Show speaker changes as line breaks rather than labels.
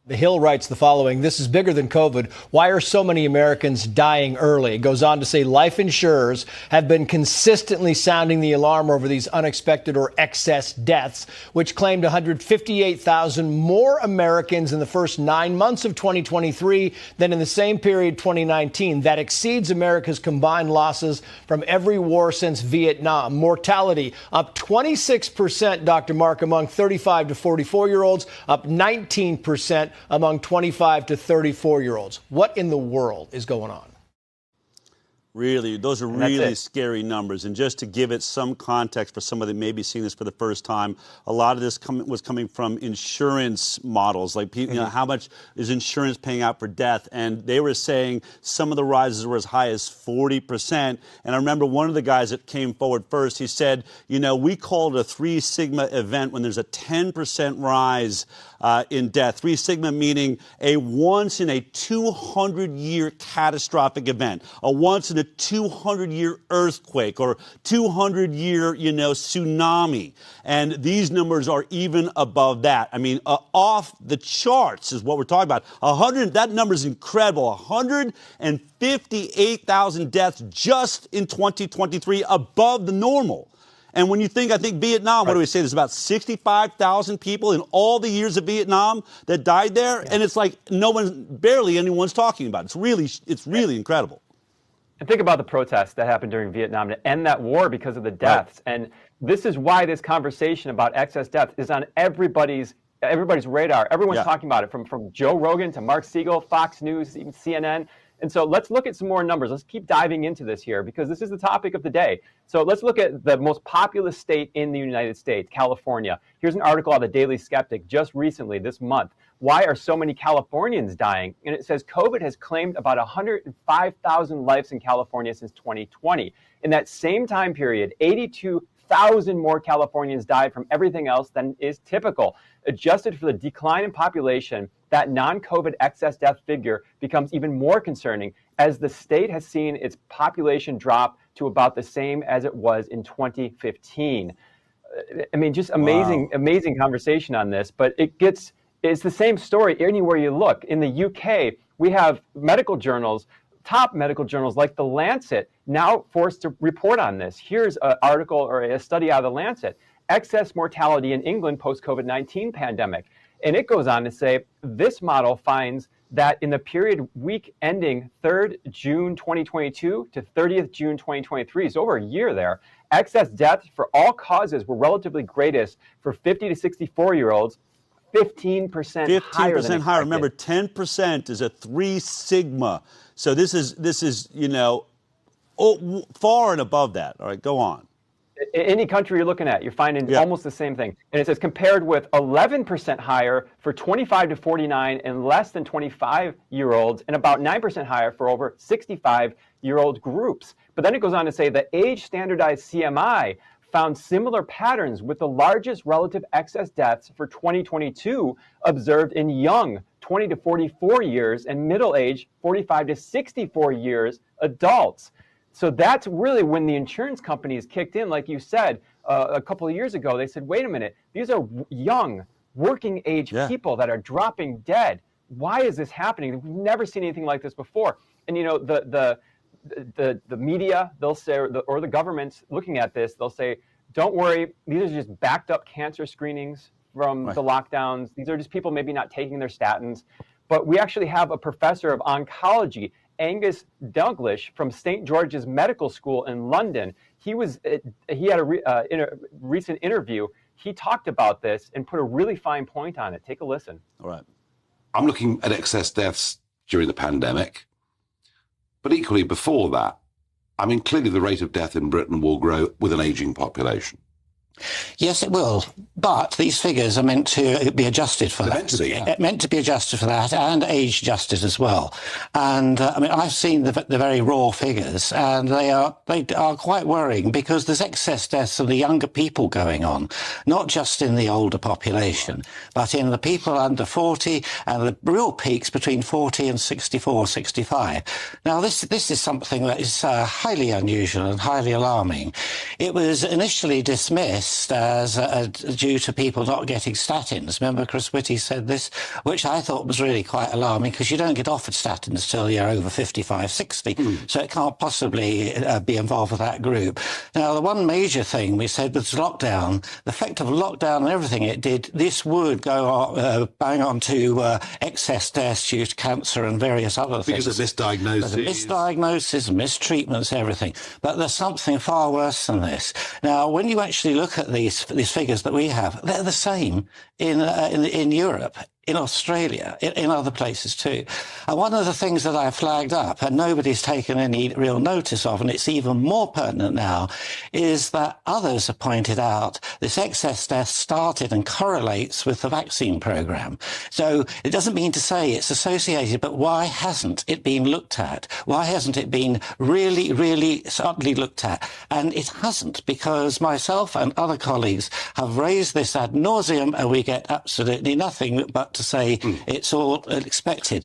The Hill writes the following: "This is bigger than COVID. Why are so many Americans dying early?" It goes on to say life insurers have been consistently sounding the alarm over these unexpected or excess deaths, which claimed 158,000 more Americans in the first 9 months of 2023 than in the same period 2019. That exceeds America's combined losses from every war since Vietnam. Mortality up 26%, Dr. Mark, among 35 to 44-year-olds, up 19% among 25 to 34-year-olds. What in the world is going on?
Really, those are really scary numbers. And just to give it some context for somebody that may be seeing this for the first time, a lot of this was coming from insurance models, like how much is insurance paying out for death? And they were saying some of the rises were as high as 40%. And I remember one of the guys that came forward first, he said, we call it a 3 sigma event when there's a 10% rise in death. 3 sigma meaning a once in a 200-year catastrophic event, a once in a 200-year earthquake or 200-year, tsunami. And these numbers are even above that. I mean, off the charts is what we're talking about. That number is incredible. 158,000 deaths just in 2023, above the normal. And when you think, I think Vietnam, what do we say? There's about 65,000 people in all the years of Vietnam that died there. Yeah. And it's like barely anyone's talking about it. It's really incredible.
And think about the protests that happened during Vietnam to end that war because of the deaths. Right. And this is why this conversation about excess death is on everybody's radar. Everyone's talking about it, from Joe Rogan to Mark Siegel, Fox News, even CNN. And so let's look at some more numbers. Let's keep diving into this here because this is the topic of the day. So let's look at the most populous state in the United States, California. Here's an article on the Daily Skeptic just recently, this month. Why are so many Californians dying? And it says COVID has claimed about 105,000 lives in California since 2020. In that same time period, 82,000 more Californians died from everything else than is typical. Adjusted for the decline in population, that non-COVID excess death figure becomes even more concerning as the state has seen its population drop to about the same as it was in 2015. I mean, just amazing, amazing conversation on this, but it's the same story anywhere you look. In the UK, we have medical journals, top medical journals like The Lancet, now forced to report on this. Here's an article or a study out of The Lancet, excess mortality in England post-COVID-19 pandemic. And it goes on to say, this model finds that in the period week ending 3rd June 2022 to 30th June 2023, so over a year there, excess deaths for all causes were relatively greatest for 50 to 64-year-olds, 15% higher than expected.
Remember, 10% is a 3 sigma. So this is far and above that. All right, go on.
Any country you're looking at, you're finding almost the same thing. And it says compared with 11% higher for 25 to 49 and less than 25-year-olds, and about 9% higher for over 65-year-old groups. But then it goes on to say the age-standardized CMI found similar patterns with the largest relative excess deaths for 2022 observed in young 20 to 44 years and middle-aged 45 to 64 years adults. So that's really when the insurance companies kicked in, like you said, a couple of years ago. They said, wait a minute, these are young, working age people that are dropping dead. Why is this happening? We've never seen anything like this before. And, the media, they'll say, or the government's looking at this, they'll say, don't worry, these are just backed up cancer screenings from the lockdowns. These are just people maybe not taking their statins. But we actually have a professor of oncology, Angus Douglas from St. George's Medical School in London. He had a recent interview. He talked about this and put a really fine point on it. Take a listen.
All right.
I'm looking at excess deaths during the pandemic, but equally before that. I mean, clearly the rate of death in Britain will grow with an ageing population.
Yes, it will. But these figures are meant to be adjusted for that. Meant to be adjusted for that and age adjusted as well. And I've seen the very raw figures, and they are quite worrying because there's excess deaths of the younger people going on, not just in the older population, but in the people under 40 and the real peaks between 40 and 64, 65. Now, this is something that is highly unusual and highly alarming. It was initially dismissed missed as due to people not getting statins. Remember Chris Whitty said this, which I thought was really quite alarming, because you don't get offered statins till you're over 55, 60, so it can't possibly be involved with that group. Now, the one major thing we said was lockdown. The effect of lockdown and everything it did, this would go bang on to excess deaths due to cancer and various other things.
Because of misdiagnosis.
Misdiagnosis, mistreatments, everything. But there's something far worse than this. Now, when you actually look at these figures that we have, they're the same in Europe, in Australia, in other places too. And one of the things that I flagged up, and nobody's taken any real notice of, and it's even more pertinent now, is that others have pointed out this excess death started and correlates with the vaccine program. So it doesn't mean to say it's associated, but why hasn't it been looked at? Why hasn't it been really, really subtly looked at? And it hasn't, because myself and other colleagues have raised this ad nauseum, and we get absolutely nothing but to say it's all expected.